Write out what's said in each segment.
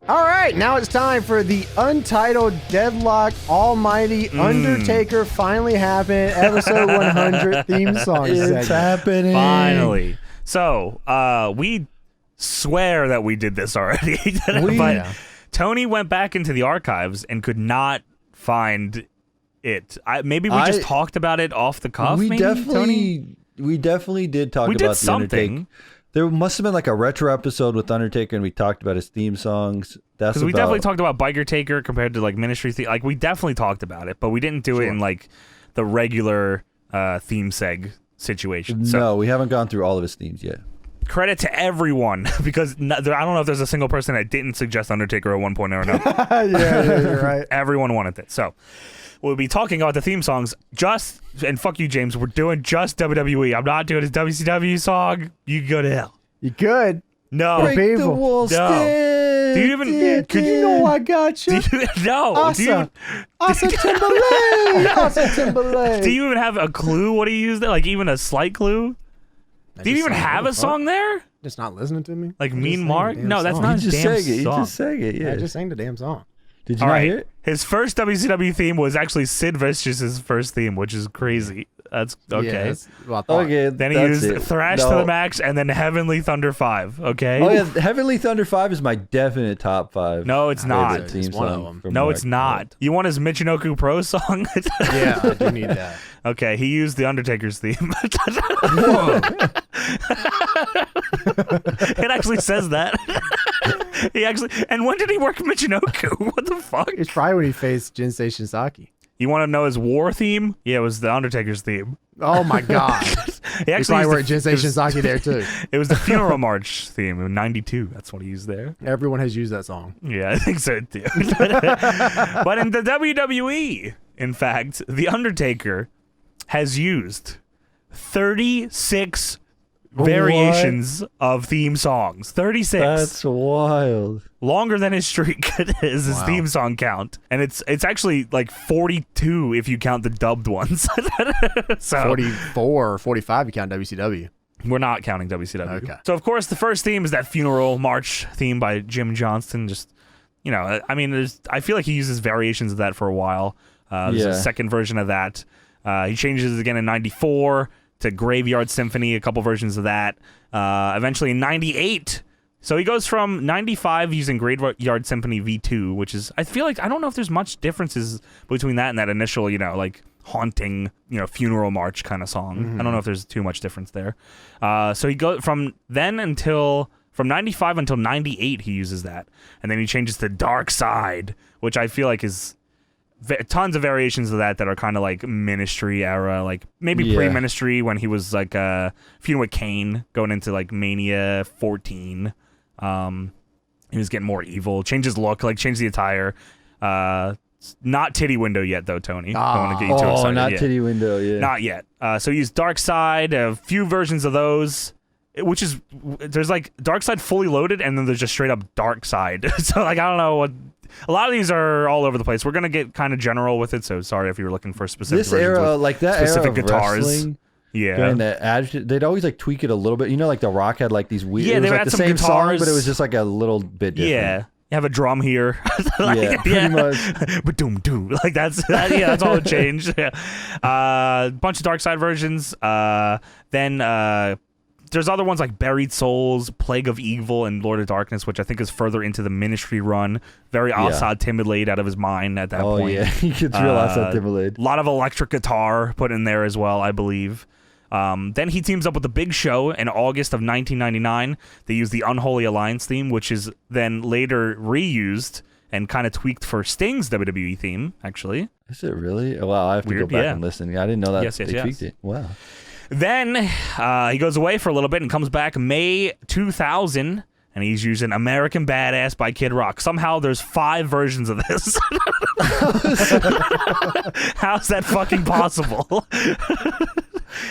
All right, now it's time for the Untitled Deadlock Almighty Undertaker finally happened episode 100 theme song segment. It's happening. Finally. So, we swear that we did this already. But Tony went back into the archives and could not find it. Maybe we just talked about it off the cuff. We Tony? definitely did talk about the Undertaker. There must have been like a retro episode with Undertaker, and we talked about his theme songs. Because we definitely talked about Biker Taker compared to like Ministry theme. Like we definitely talked about it, but we didn't do it in like the regular theme seg situation. So, no, we haven't gone through all of his themes yet. Credit to everyone, because I don't know if there's a single person that didn't suggest Undertaker at one point or another. yeah, you're right. Everyone wanted it. So we'll be talking about the theme songs and fuck you, James, we're doing just WWE. I'm not doing his WCW song. You can go to hell. You good? No. Break the no. Do you even... Could you know I got you? No. Asa Timberlake. Asa Timberlake. Do you even have a clue what he used there? Like even a slight clue? Do you even have a song there? Just not listening to me? Like Mean Mark? No, that's not his damn song. He just sang it, yeah. I just sang the damn song. Did you not hear it? His first WCW theme was actually Sid Vicious's first theme, which is crazy. That's okay. Yeah, that's what I thought. Okay, then he used Thrash to the Max and then Heavenly Thunder 5, okay? Oh, yeah, Heavenly Thunder 5 is my definite top 5. No, it's not. Theme one of song them. No, it's not. You want his Michinoku Pro song? Yeah, I do need that. Okay, he used the Undertaker's theme. It actually says that. And when did he work Michinoku? What the fuck? It's probably when he faced Jinsei Shinsaki. You want to know his war theme? Yeah, it was the Undertaker's theme. Oh my god. He probably worked Jinsei Shinsaki there too. It was the Funeral March theme in '92. That's what he used there. Everyone has used that song. Yeah, I think so too. But in the WWE, in fact, the Undertaker has used 36 variations of theme songs. 36. That's wild. Longer than his streak is his theme song count. And it's actually like 42 if you count the dubbed ones. So 44 or 45 if you count WCW. We're not counting WCW. Okay. So of course the first theme is that Funeral March theme by Jim Johnston. Just, you know, I mean, I feel like he uses variations of that for a while. There's a second version of that. He changes it again in '94 to Graveyard Symphony, a couple versions of that. Eventually in '98. So he goes from 95 using Graveyard Symphony V2, which is, I feel like, I don't know if there's much differences between that and that initial, you know, like haunting, you know, funeral march kind of song. Mm-hmm. I don't know if there's too much difference there. So he goes from 95 until 98, he uses that. And then he changes to Dark Side, which I feel like is tons of variations of that are kind of like Ministry era, like maybe pre-Ministry when he was like feuding with Kane going into like Mania 14. He was getting more evil, changed his look, like changed the attire. Not Titty Window yet though, Tony. Don't want to get you too excited. Not Titty Window, yeah. Not yet. So he used Dark Side, a few versions of those. Which is, there's like Dark Side fully loaded, and then there's just straight up Dark Side. So like I don't know what. A lot of these are all over the place. We're gonna get kind of general with it, so sorry if you were looking for specific. This era, like that specific era of guitars. Wrestling, yeah. During the they'd always like tweak it a little bit. You know, like The Rock had like these weird. Yeah, it was they like had the some same guitars, song, but it was just like a little bit different. Yeah. You have a drum here. Like, pretty much. But doom. Like that's all it changed. Yeah. Bunch of Dark Side versions. Then there's other ones like Buried Souls, Plague of Evil, and Lord of Darkness, which I think is further into the Ministry run. Very Assad Timberlake out of his mind at that point. Oh, yeah. He gets real Assad Timberlake. A lot of electric guitar put in there as well, I believe. Then he teams up with The Big Show in August of 1999. They use the Unholy Alliance theme, which is then later reused and kind of tweaked for Sting's WWE theme, actually. Is it really? Oh, wow, I have to go back and listen. I didn't know that they tweaked it. Wow. Then he goes away for a little bit and comes back May 2000, and he's using American Badass by Kid Rock. Somehow there's 5 versions of this. How's that fucking possible?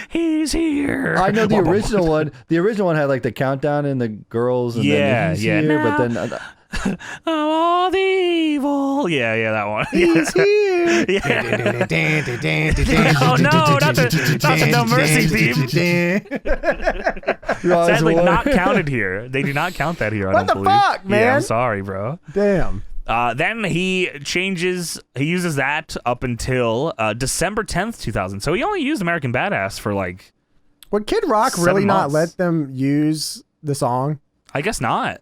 He's here. I know the original one. The original one had like the countdown and the girls. And then he's here, now, but then all the evil. Yeah, that one. He's here. Yeah. Oh no, not the No Mercy theme. Sadly, not counted here. They do not count that here. I What don't the believe. fuck, man? Yeah, I'm sorry, bro. Damn. Then he uses that up until December 10th, 2000. So he only used American Badass for like. Would Kid Rock 7 really not months. let them use the song? I guess not.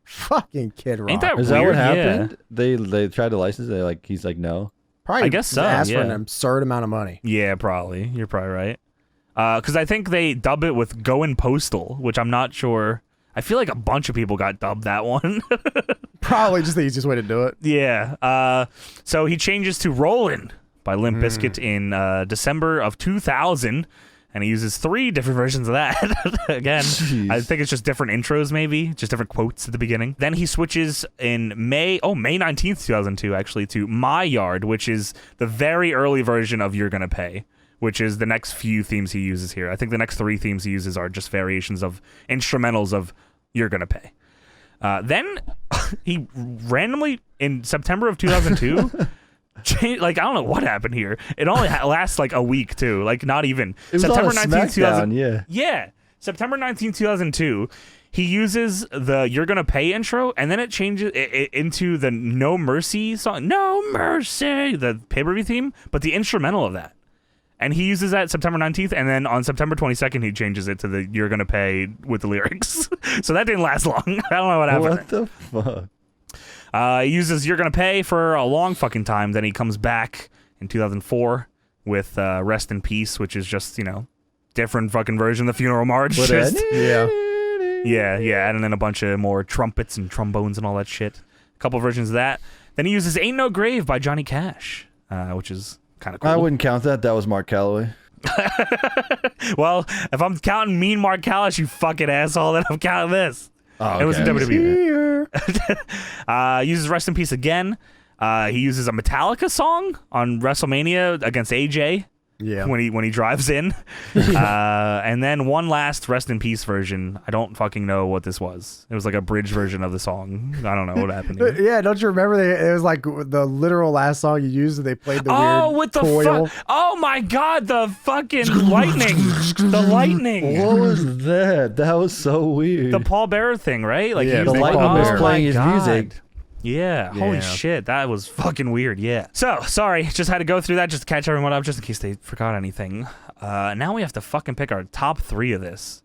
Fucking Kid Rock. Ain't that is weird? that what Yeah. happened? They tried to license it. He's like no. Probably I guess so, asked for yeah. an absurd amount of money. Yeah, probably. You're probably right. Because I think they dub it with Goin' Postal, which I'm not sure. I feel like a bunch of people got dubbed that one. Probably just the easiest way to do it. Yeah. So he changes to Rollin' by Limp Bizkit in December of 2000, and he uses 3 different versions of that. Again, Jeez. I think it's just different intros, maybe, just different quotes at the beginning. Then he switches in May 19th, 2002, actually, to My Yard, which is the very early version of You're Gonna Pay, which is the next few themes he uses here. I think the next 3 themes he uses are just variations of instrumentals of You're Gonna Pay. Then he randomly, in September of 2002, changed, I don't know what happened here. It only lasts like a week, too. Not even. It was September on a 19th, 2000. SmackDown, Yeah. September 19th, 2002, he uses the You're Gonna Pay intro, and then it changes it into the No Mercy song. No Mercy! The pay-per-view theme, but the instrumental of that. And he uses that September 19th, and then on September 22nd, he changes it to the You're Gonna Pay with the lyrics. So that didn't last long. I don't know what happened. What the fuck? He uses You're Gonna Pay for a long fucking time. Then he comes back in 2004 with Rest in Peace, which is just, different fucking version of the Funeral March. What Just- Yeah. yeah, and then a bunch of more trumpets and trombones and all that shit. A couple versions of that. Then he uses Ain't No Grave by Johnny Cash, which is kind of cool. I wouldn't count that. That was Mark Calloway. Well, if I'm counting Mean Mark Callis, you fucking asshole, then I'm counting this. Oh, It was in okay. WWE. Uses Rest in Peace again. He uses a Metallica song on WrestleMania against AJ. Yeah. When he drives in. And then one last Rest in Peace version. I don't fucking know what this was. It was like a bridge version of the song. I don't know what happened here. Yeah, don't you remember? It was like the literal last song you used. They played the weird with the coil. oh my god, the fucking lightning. The lightning. What was that? That was so weird. The Paul Bearer thing, right? Like Yeah, he the used lightning was playing his God. music. Yeah, holy Yeah. shit, that was fucking weird. Yeah. So sorry, just had to go through that just to catch everyone up, just in case they forgot anything. Now we have to fucking pick our top 3 of this.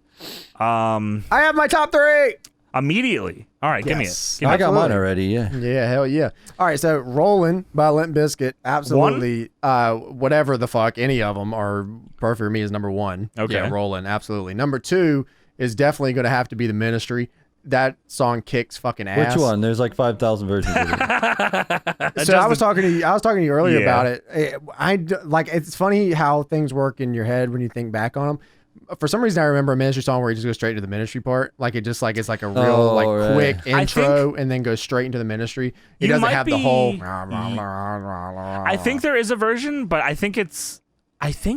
I have my top 3. Immediately. All right, give me it. Yes. Give me I it. got mine Absolutely. already. Yeah. Yeah, hell yeah. All right, so Rollin' by Limp Bizkit, absolutely. Whatever the fuck, any of them are perfect for me as number 1. Okay. Yeah, Rollin', absolutely. Number 2 is definitely going to have to be The Ministry. That song kicks fucking ass. Which one? There's like 5,000 versions of it. So I was talking to you earlier Yeah. about it. It's funny how things work in your head when you think back on them. For some reason, I remember a Ministry song where he just goes straight to the Ministry part. Like it's like a real right. quick I intro and then goes straight into the Ministry. He You doesn't might have the be- whole. I think there is a version, but I think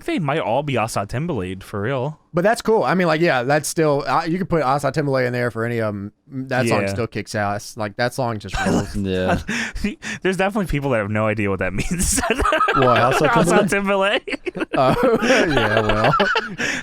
they might all be Asa Timbaland for real. But that's cool. I mean, that's still you could put Asa Timbaland in there for any of them. That song Yeah. still kicks ass. Like that song just rules. Yeah. There's definitely people that have no idea what that means. What? Asa Asa Timbaland? Timbaland. Yeah, well.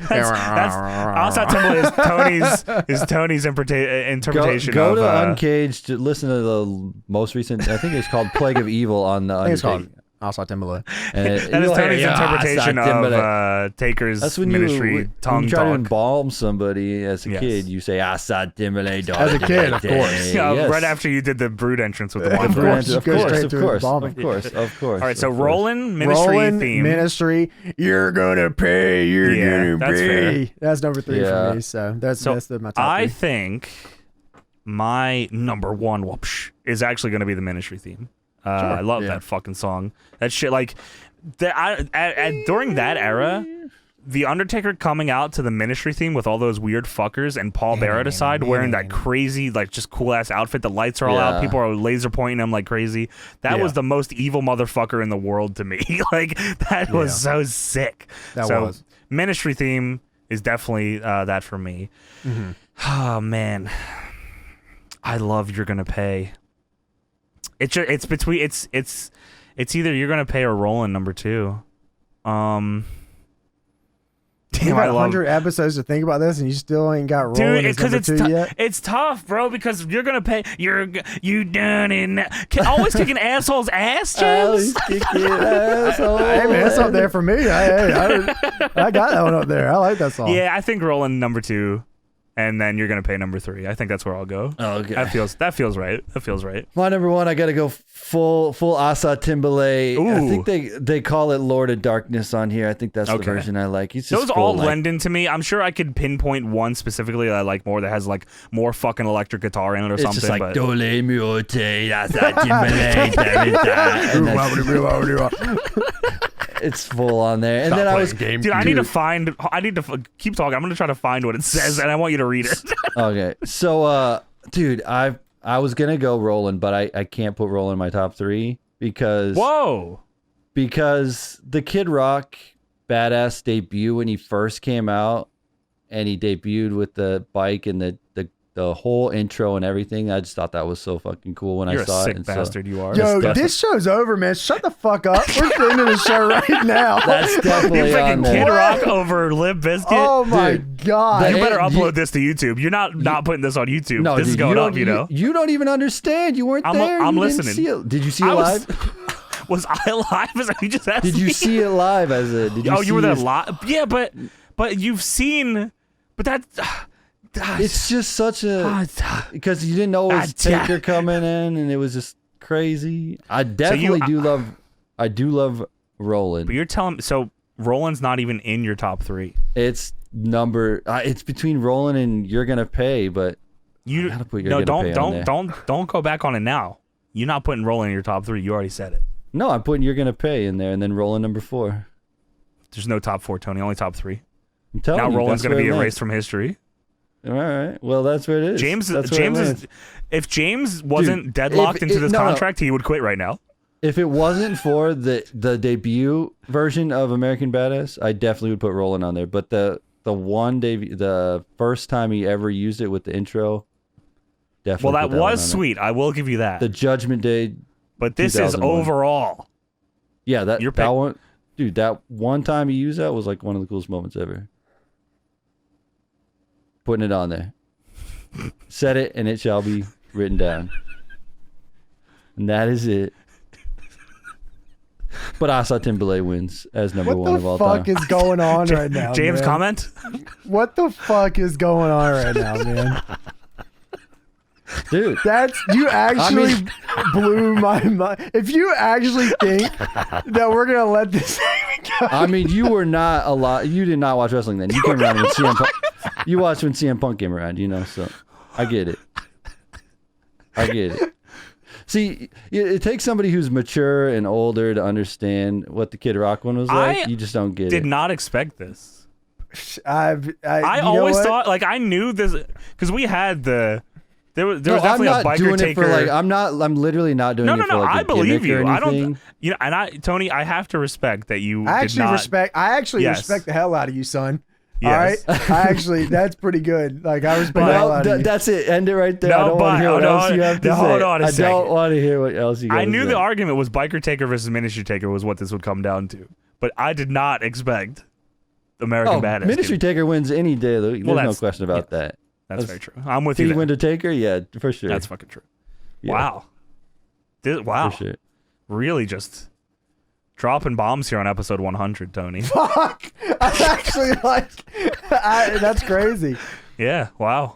That's Asa Timbaland is Tony's interpretation Go of to Uncaged. Listen to the most recent. I think it's called Plague of Evil on the I think it's called Undertaker. Asa Timbaland. And that is you'll hear, Tony's "Yeah, interpretation Asa of Timbaland." Taker's That's when ministry when tongue you try to talk. embalm somebody as a Yes. kid. You say Asa Timbaland. As a kid, of course. Yeah, Yes. right after you did the brood entrance with the wine Of brew. course. you Of go course, straight of to course, embalming. of course, of course. All right, so of course. Rollin' ministry Rollin' theme. Ministry, you're gonna pay. You're Yeah, gonna that's pay. fair. That's number 3 Yeah. for me. So that's So my top I 3. think my number 1 is actually going to be the ministry theme. I love yeah. that fucking song. That shit, like, during that era, the Undertaker coming out to the Ministry theme with all those weird fuckers and Paul Bearer aside wearing that crazy, like, just cool ass outfit. The lights are all out. People are laser pointing him like crazy. That was the most evil motherfucker in the world to me. Like, that was so sick. That was. Ministry theme is definitely that for me. Mm-hmm. Oh man, I love You're Gonna Pay. It's either You're Gonna Pay or Rollin' number 2. You got 100 episodes to think about this, and you still ain't got Rollin' as number 2 yet? It's tough, bro, because You're Gonna Pay. You done it. Always kicking assholes' ass, James. Kicking asshole. Hey, man, that's up there for me. I got that one up there. I like that song. Yeah, I think Rollin' number 2. And then You're Gonna Pay number 3. I think that's where I'll go. Oh, okay. That feels right. That feels right. My number 1, I gotta go full Asa Timberlake. Ooh. I think they call it Lord of Darkness on here. I think that's the version I like. He's just those all blend into me. I'm sure I could pinpoint one specifically that I like more that has like more fucking electric guitar in it or something. It's just like Dole Mute, Asa Timberlake. It's full on there. And then I was dude, I need to keep talking. I'm gonna try to find what it says, and I want you to read it. Okay, so dude, I was gonna go Rollin', but I can't put Rollin' in my top 3 because the Kid Rock badass debut when he first came out, and he debuted with the bike and the whole intro and everything. I just thought that was so fucking cool when I saw it. You're a sick bastard, you are. Yo, this show's over, man. Shut the fuck up. We're ending the show right now. That's definitely You're on freaking there. Kid Rock over Limp Bizkit. Oh my god! You better upload this to YouTube. You're not putting this on YouTube. No, this is going up. You know. You don't even understand. You weren't there. I'm You listening. Didn't see it. Did you see it live? Was I live? Is that what you just asked Did you me? see it live? You were there live. Yeah, but you've seen. But that. It's just such a because you didn't know it was Taker coming in, and it was just crazy. I definitely do love Rollin'. But you're telling so Rollin's not even in your top 3. It's it's between Rollin' and You're Gonna Pay, but you gotta put You're Gonna Pay on there. Don't go back on it now. You're not putting Rollin' in your top 3. You already said it. No, I'm putting You're Gonna Pay in there, and then Rollin' number 4. There's no top 4, Tony. Only top 3. I'm telling you, now Rollin's gonna be erased from history. All right. Well, that's what it is. If James wasn't deadlocked into this contract, he would quit right now. If it wasn't for the debut version of American Badass, I definitely would put Rollin' on there. But the first time he ever used it with the intro, definitely. Well, that was sweet. I will give you that. The Judgment Day. But this is overall. Yeah, that one, dude. That one time he used that was like one of the coolest moments ever. Putting it on there. Set it and it shall be written down. And that is it. But Asa Timberlake wins as number 1 of all time. What the fuck is going on right now, James, man? comment? What the fuck is going on right now, man? Dude. You actually blew my mind. If you actually think that we're going to let this go. I mean, you were not a lot. You did not watch wrestling then. You came around when CM Punk. You watched when CM Punk came around, so I get it. See, it takes somebody who's mature and older to understand what the Kid Rock one was like. You just don't get it. Did not expect this. I always thought, like, I knew this because we had the. There was definitely a biker taker. I'm literally not doing it for like I believe you. I don't. Tony, I have to respect that you. I actually respect the hell out of you, son. Yes. All right, that's pretty good. Like, I respect the hell out of you. That's it. End it right there. I don't want to hear what else you have to say. Hold on a second. I don't want to hear what else you got to say. I knew the argument was biker taker versus Ministry Taker was what this would come down to, but I did not expect American Badass. Ministry Taker wins any day. There's no question about that. That's very true. I'm with you. Did he win to Taker? Yeah, for sure. That's fucking true. Yeah. Wow. Wow. For sure. Really just dropping bombs here on episode 100, Tony. Fuck! I actually that's crazy. Yeah, wow.